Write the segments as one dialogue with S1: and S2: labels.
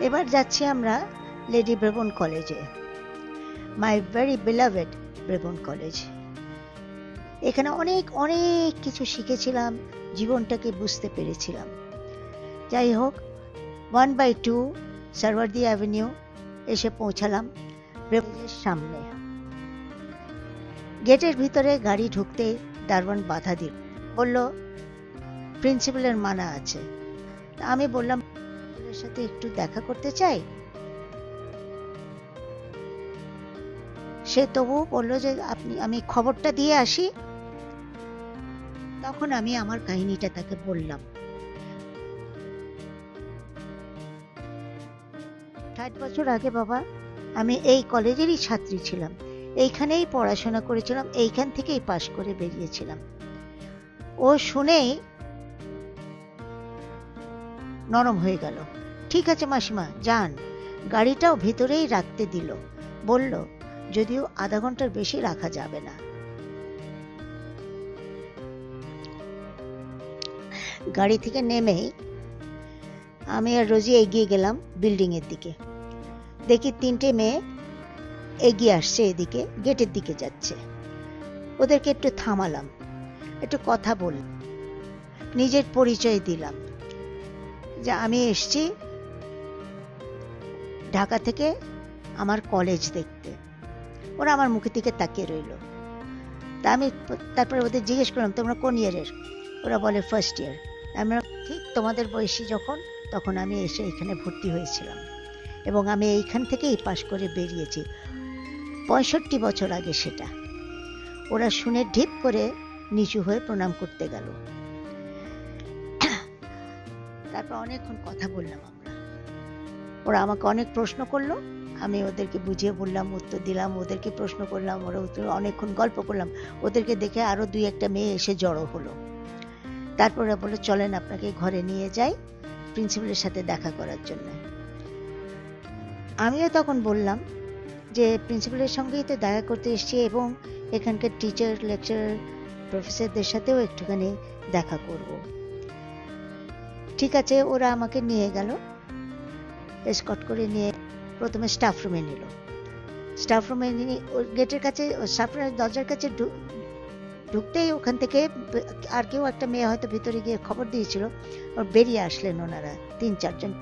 S1: এবার যাচ্ছি আমরা লেডি ব্রেবোন কলেজে, মাই ভেরি বিলাভেড ব্রেবোন কলেজ। এখানে অনেক অনেক কিছু শিখেছিলাম, জীবনটাকে বুঝতে পেরেছিলাম। যাই হোক, 1/2 সারওয়ার্দী অ্যাভিনিউ এসে পৌঁছালাম ব্রেবোনের সামনে। গেটের ভিতরে গাড়ি ঢুকতে দারোয়ান বাধা দিল, বলল প্রিন্সিপালের মানা আছে। আমি বললাম প্রিন্সিপালের সাথে একটু দেখা করতে চাই। সে তবু বলল যে আমি খবরটা দিয়ে আসি। তখন আমি আমার কাহিনীটা তাকে বললাম। 60 বছর আগে বাবা, আমি এই কলেজেরই ছাত্রী ছিলাম, এইখানেই পড়াশোনা করেছিলাম, এইখান থেকেই পাশ করে বেরিয়েছিলাম। ও শুনেই নরম হয়ে গেল। ঠিক আছে মাসিমা, যান। গাড়িটাও ভিতরেই রাখতে দিল, বলল যদিও আধা ঘন্টার বেশি রাখা যাবে না। গাড়ি থেকে নেমেই আমি আর রোজি এগিয়ে গেলাম বিল্ডিং এর দিকে। দেখি 3টে মেয়ে এগিয়ে আসছে, এদিকে গেটের দিকে যাচ্ছে। ওদেরকে একটু থামালাম, একটু কথা বল, নিজের পরিচয় দিলাম যে আমি এসছি ঢাকা থেকে আমার কলেজ দেখতে। ওরা আমার মুখের দিকে তাকিয়ে রইল। তা আমি তারপরে ওদের জিজ্ঞেস করলাম তোমরা কোন ইয়ারের? ওরা বলে ফার্স্ট ইয়ার। আমরা ঠিক তোমাদের বয়সী যখন, তখন আমি এসে এখানে ভর্তি হয়েছিলাম এবং আমি এইখান থেকেই পাশ করে বেরিয়েছি 65 বছর আগে সেটা। ওরা শুনে ঢিপ করে নিচু হয়ে প্রণাম করতে গেল। তারপর অনেকক্ষণ কথা বললাম আমরা। ওরা আমাকে অনেক প্রশ্ন করলো, আমি ওদেরকে বুঝিয়ে বললাম, উত্তর দিলাম। ওদেরকে প্রশ্ন করলাম, ওরা উত্তর, অনেকক্ষণ গল্প করলাম। ওদেরকে দেখে আরো 2-1টা মেয়ে এসে জড়ো হলো। তারপর ওরা বললো চলেন আপনাকে ঘরে নিয়ে যাই প্রিন্সিপালের সাথে দেখা করার জন্য। আমিও তখন বললাম যে প্রিন্সিপালের সঙ্গেই তো দেখা করতে এসেছি এবং এখানকার টিচার, লেকচারার, প্রফেসরদের সাথেও একটুখানি দেখা করব। ঠিক আছে, ওরা আমাকে নিয়ে গেল, এসকর্ট করে নিয়ে প্রথমে স্টাফ রুমে নিল। স্টাফ রুমে নিয়ে গেটের কাছে, স্টাফ রুমের দরজার কাছে ঢুকতেই ওখান থেকে আর কেউ একটা মেয়ে হয়তো ভিতরে গিয়ে খবর দিয়েছিল, ওর বেরিয়ে আসলেন ওনারা 3-4 জন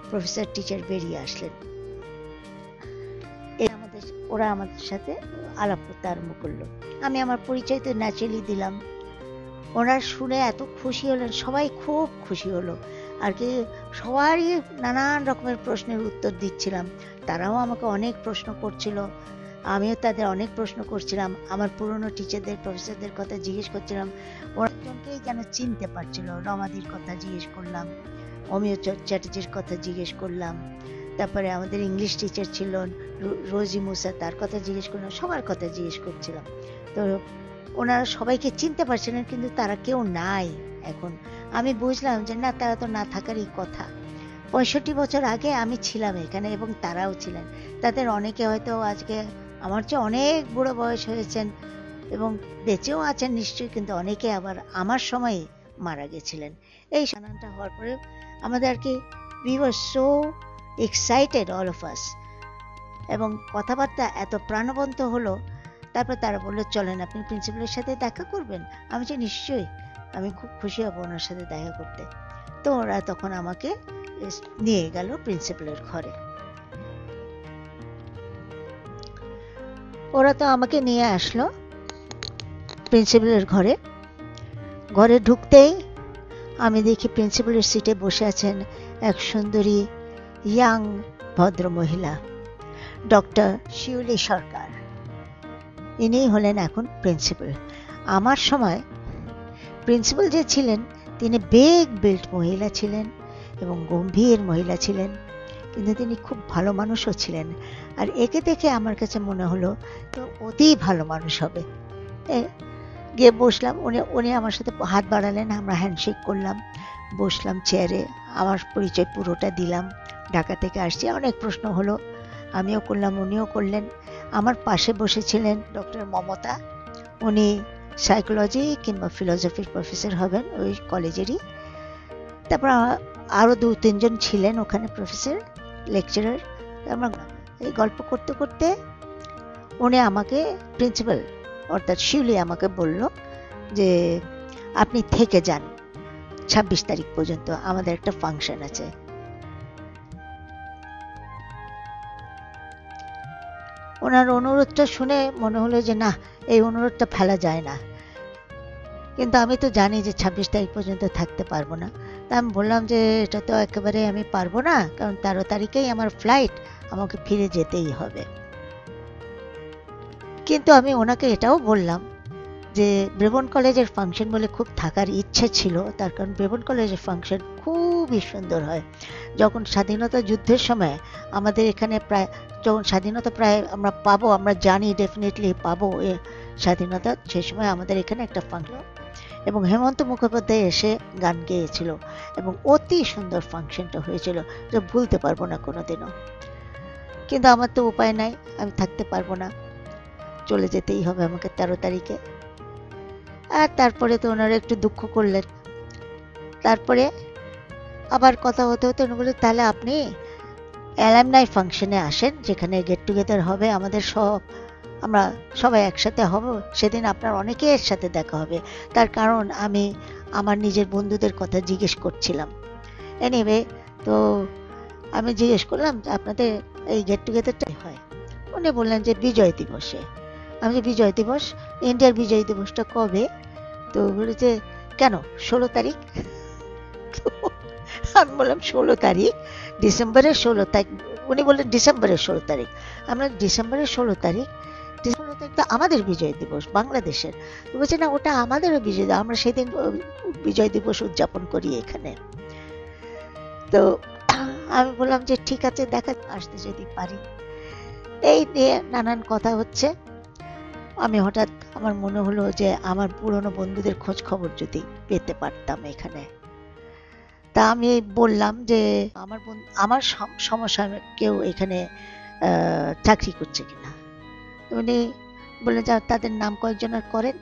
S1: প্রফেসর টিচার বেরিয়ে আসলেন। ওরা আমাদের সাথে আলাপ করতে আরম্ভ করলো। আমি আমার পরিচয় তো ন্যাচারালি দিলাম। ওনারা শুনে এত খুশি হলেন, সবাই খুব খুশি হলো। আর কি সবারই নানান রকমের প্রশ্নের উত্তর দিচ্ছিলাম। তারাও আমাকে অনেক প্রশ্ন করছিল, আমিও তাদের অনেক প্রশ্ন করছিলাম। আমার পুরনো টিচারদের, প্রফেসরদের কথা জিজ্ঞেস করছিলাম। ওরা একজনকেই যেন চিনতে পারছিল। রমাদির কথা জিজ্ঞেস করলাম, অমিয় চ্যাটার্জির কথা জিজ্ঞেস করলাম। তারপরে আমাদের ইংলিশ টিচার ছিল রোজি মুসা, তার কথা জিজ্ঞেস করলাম। সবার কথা জিজ্ঞেস করছিলাম। তো ওনারা সবাইকে চিনতে পারছিলেন, কিন্তু তারা কেউ নাই এখন। আমি বুঝলাম যে না, তারা তো না থাকারই কথা। 65 বছর আগে আমি ছিলাম এখানে এবং তারাও ছিলেন। তাদের অনেকে হয়তো আজকে আমার চেয়ে অনেক বুড়ো বয়স হয়েছেন এবং বেঁচেও আছেন নিশ্চয়ই, কিন্তু অনেকে আবার আমার সময়ে মারা গেছিলেন। এই সানানটা হওয়ার পরে আমাদের আর কি we were so excited all of us, এবং কথাবার্তা এত প্রাণবন্ত হলো। তারপর তারা বললো চলেন আপনি প্রিন্সিপালের সাথে দেখা করবেন। আমি যে নিশ্চয়ই, আমি খুব খুশি হব ওনার সাথে দেখা করতে। তো ওরা তখন আমাকে নিয়ে গেল প্রিন্সিপালের ঘরে। ওরা তো আমাকে নিয়ে আসলো প্রিন্সিপালের ঘরে। ঘরে ঢুকতেই আমি দেখি প্রিন্সিপালের সিটে বসে আছেন এক সুন্দরী ইয়াং ভদ্র মহিলা, ডক্টর শিউলি সরকার। ইনি হলেন এখন প্রিন্সিপাল। আমার সময় প্রিন্সিপাল যে ছিলেন তিনি বিগ বিল্ট মহিলা ছিলেন এবং গম্ভীর মহিলা ছিলেন, কিন্তু তিনি খুব ভালো মানুষও ছিলেন। আর একে দেখে আমার কাছে মনে হলো তো অতি ভালো মানুষ হবে। গিয়ে বসলাম, উনি আমার সাথে হাত বাড়ালেন, আমরা হ্যান্ডশেক করলাম, বসলাম চেয়ারে। আমার পরিচয় পুরোটা দিলাম, ঢাকা থেকে আসছি। অনেক প্রশ্ন হলো, আমিও করলাম, উনিও করলেন। আমার পাশে বসেছিলেন ডক্টর মমতা, উনি সাইকোলজি কিংবা ফিলোসফির প্রফেসর হবেন ওই কলেজেরই। তারপর আরও 2-3 জন ছিলেন ওখানে প্রফেসর। লেকচারার। আমরা এই গল্প করতে করতে উনি আমাকে, প্রিন্সিপাল অর্থাৎ শিউলি আমাকে বলল যে আপনি থেকে যান 26 তারিখ পর্যন্ত, আমাদের একটা ফাংশন আছে। ওনার অনুরোধটা শুনে মনে হলো যে না, এই অনুরোধটা ফেলা যায় না, কিন্তু আমি তো জানি যে 26 তারিখ পর্যন্ত থাকতে পারবো না। তা আমি বললাম যে এটা তো একেবারে আমি পারবো না, কারণ 13 তারিখেই আমার ফ্লাইট, আমাকে ফিরে যেতেই হবে। কিন্তু আমি ওনাকে এটাও বললাম যে ব্রেবোর্ন কলেজের ফাংশন বলে খুব থাকার ইচ্ছে ছিল, তার কারণ ব্রেবোর্ন কলেজের ফাংশন খুবই সুন্দর হয়। যখন স্বাধীনতা যুদ্ধের সময় আমাদের এখানে প্রায়, যখন স্বাধীনতা প্রায় আমরা পাবো, আমরা জানি ডেফিনেটলি পাবো স্বাধীনতা, সেই সময় আমাদের এখানে একটা ফাংশন, এবং হেমন্ত মুখোপাধ্যায় এসে গান গেয়েছিল এবং অতি সুন্দর ফাংশনটা হয়েছিল, যে ভুলতে পারবো না কোনোদিনও। কিন্তু আমার তো উপায় নাই, আমি থাকতে পারবো না, চলে যেতেই হবে আমাকে 13 তারিখে। আর তারপরে তো ওনারা একটু দুঃখ করলেন। তারপরে আবার কথা হতে হতে উনি বললেন তাহলে আপনি অ্যালামনাই ফাংশনে আসেন, যেখানে গেট টুগেদার হবে আমাদের সব, আমরা সবাই একসাথে হব, সেদিন আপনার অনেকের সাথে দেখা হবে। তার কারণ আমি আমার নিজের বন্ধুদের কথা জিজ্ঞেস করছিলাম। এনিওয়ে, তো আমি জিজ্ঞেস করলাম আপনাদের এই গেট টুগেদারটাই হয়? উনি বললেন যে বিজয় দিবসে। আমি যে বিজয় দিবস, ইন্ডিয়ার বিজয় দিবসটা কবে? তো বলেছে কেন 16 তারিখ? আমি বললাম 16 তারিখ, ডিসেম্বরের 16 তারিখ। উনি বললেন ডিসেম্বরের 16 তারিখ। আমরা ডিসেম্বরের 16 তারিখ, ডিসেম্বরের তারিখ তো আমাদের বিজয় দিবস বাংলাদেশের। বলছে না, ওটা আমাদেরও বিজয় দিবস, আমরা সেদিন বিজয় দিবস উদযাপন করি এখানে। তো আমি বললাম যে ঠিক আছে, দেখা আসতে যদি পারি। এই নিয়ে নানান কথা হচ্ছে। আমি হঠাৎ আমার মনে হলো যে আমার পুরনো বন্ধুদের খোঁজ খবর যদি পেতে পারতাম এখানে। তা আমি বললাম যে আমার সমস্যা, কেউ এখানে চাকরি করছে কিনা। উনি বললেন যে তাদের নাম কয়েকজনের করেন।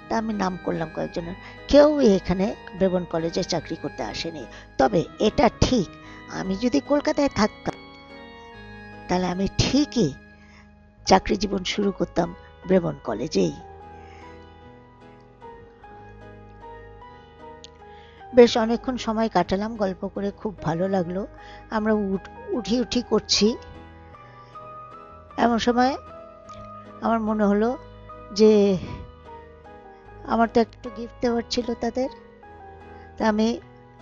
S1: তা আমি নাম করলাম কয়েকজনের, কেউ এখানে ব্রেবোর্ন কলেজে চাকরি করতে আসেনি। তবে এটা ঠিক, আমি যদি কলকাতায় থাকতাম তাহলে আমি ঠিকই চাকরি জীবন শুরু করতাম ব্রেবোর্ন কলেজেই। বেশ অনেকক্ষণ সময় কাটালাম গল্প করে, খুব ভালো লাগলো। আমরা উঠি করছি, এমন সময় আমার মনে হলো যে আমার তো একটু গিফট দেওয়ার ছিল তাদের। তা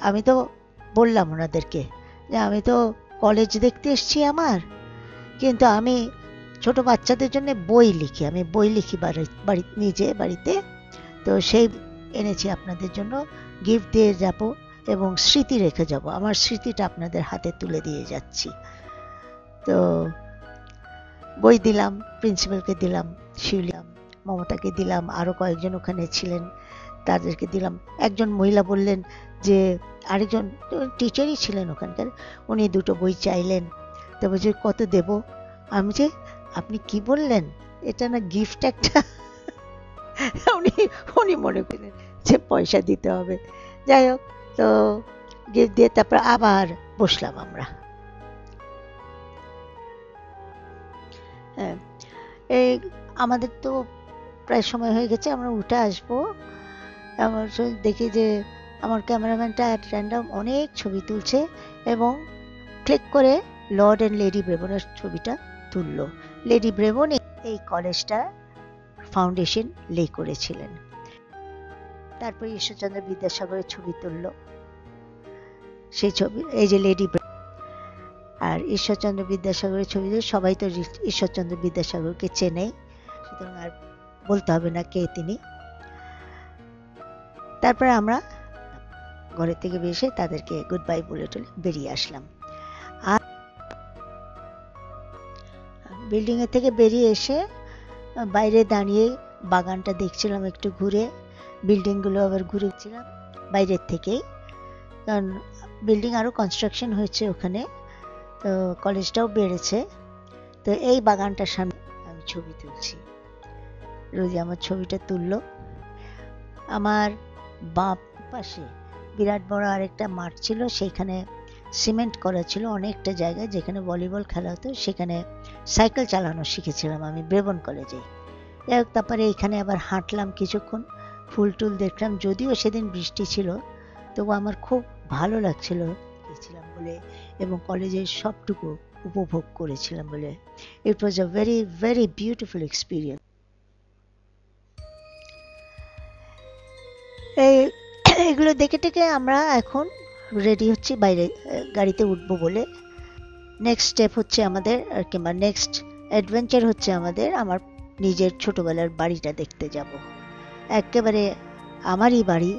S1: আমি তো বললাম ওনাদেরকে যে আমি তো কলেজ দেখতে এসেছি আমার, কিন্তু আমি ছোট বাচ্চাদের জন্য বই লিখি, আমি বই লিখি নিজে বাড়িতে, তো সেই এনেছি আপনাদের জন্য, গিফট দিয়ে যাব এবং স্মৃতি রেখে যাব, আমার স্মৃতিটা আপনাদের হাতে তুলে দিয়ে যাচ্ছি। তো বই দিলাম, প্রিন্সিপালকে দিলাম, শিউলিয়াম, মমতাকে দিলাম, আরও কয়েকজন ওখানে ছিলেন তাদেরকে দিলাম। একজন মহিলা বললেন যে, আরেকজন টিচারই ছিলেন ওখানকার, উনি দুটো বই চাইলেন। তো বলছি কত দেব? আমি যে আপনি কি বললেন, এটা না গিফট একটা। উনি মনে করলেন যে পয়সা দিতে হবে। যাই হোক, তো গিফট দিয়ে তারপর আবার বসলাম আমরা। হ্যাঁ, এই আমাদের তো প্রায় সময় হয়ে গেছে, আমরা উঠে আসবো। আমার দেখি যে আমার ক্যামেরাম্যানটা অ্যাট র্যান্ডম অনেক ছবি তুলছে এবং ক্লিক করে লর্ড অ্যান্ড লেডি ব্রেবোনের ছবিটা তুললো। লেডি ব্রেবোন এই কলেজটা ফাউন্ডেশন লে করেছিলেন। তারপর ঈশ্বরচন্দ্র বিদ্যাসাগরের ছবি তুললো, সেই ছবি, এই যে লেডি। আর ঈশ্বরচন্দ্র বিদ্যাসাগরের ছবিতে সবাই তো ঈশ্বরচন্দ্র বিদ্যাসাগরকে চেনেই, সুতরাং আর বলতে হবে না কে তিনি। তারপরে আমরা ঘরের থেকে বেরিয়ে তাদেরকে গুড বাই বলে বেরিয়ে আসলাম। আর বিল্ডিং এর থেকে বেরিয়ে এসে বাইরে দাঁড়িয়ে বাগানটা দেখছিলাম একটু ঘুরে, বিল্ডিং গুলো আবার ঘুরেছিলাম বাইরের থেকেই, কারণ বিল্ডিং আরো কনস্ট্রাকশন হয়েছে ওখানে, তো কলেজটাও বেড়েছে। তো এই বাগানটার সামনে আমি ছবি তুলছি, রোজি আমার ছবিটা তুললো। আমার বাঁ পাশে বিরাট বড় আরেকটা মাঠ ছিল, সেইখানে সিমেন্ট করা ছিল অনেকটা জায়গায়, যেখানে ভলিবল খেলা হতো, সেখানে সাইকেল চালানো শিখেছিলাম আমি ব্রেবন কলেজে। যাই হোক, তারপরে এখানে আবার হাঁটলাম কিছুক্ষণ, ফুল টুল দেখলাম, যদিও সেদিন বৃষ্টি ছিল, তবু আমার খুব ভালো লাগছিল গেছিলাম বলে, এবং কলেজের সবটুকু উপভোগ করেছিলাম বলে। It was a very very beautiful experience. এগুলো দেখে টেকে আমরা এখন রেডি হচ্ছি বাইরে গাড়িতে উঠবো বলে। নেক্সট স্টেপ হচ্ছে আমাদের, কিংবা নেক্সট অ্যাডভেঞ্চার হচ্ছে আমাদের আমার নিজের ছোটোবেলার বাড়িটা দেখতে যাব। একেবারে আমারই বাড়ি,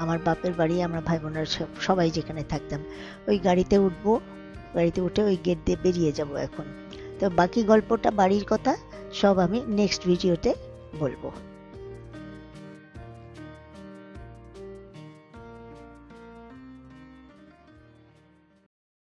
S1: আমার বাপের বাড়ি, আমরা ভাই বোনেরা সবাই যেখানে থাকতাম। ওই গাড়িতে উঠবো, গাড়িতে উঠে ওই গেট দিয়ে বেরিয়ে যাব এখন। তো বাকি গল্পটা, বাড়ির কথা, সব আমি নেক্সট ভিডিওতে বলবো।